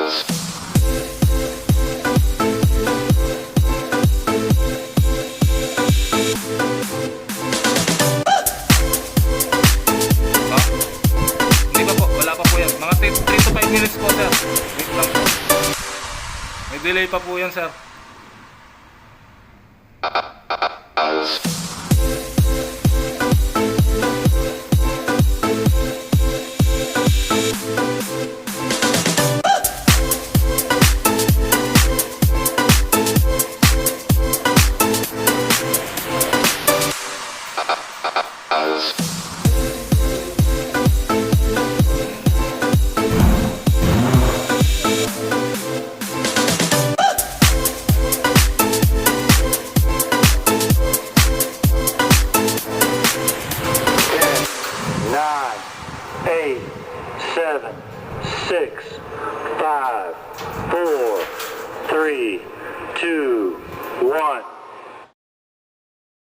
Hindi pa po, wala pa po yan. Mga 3 to 5 minutes po, sir. Wait lang po. May delay pa po yan, sir. Nine, 8, 7, 6, 5, 4, 3, 2, 1.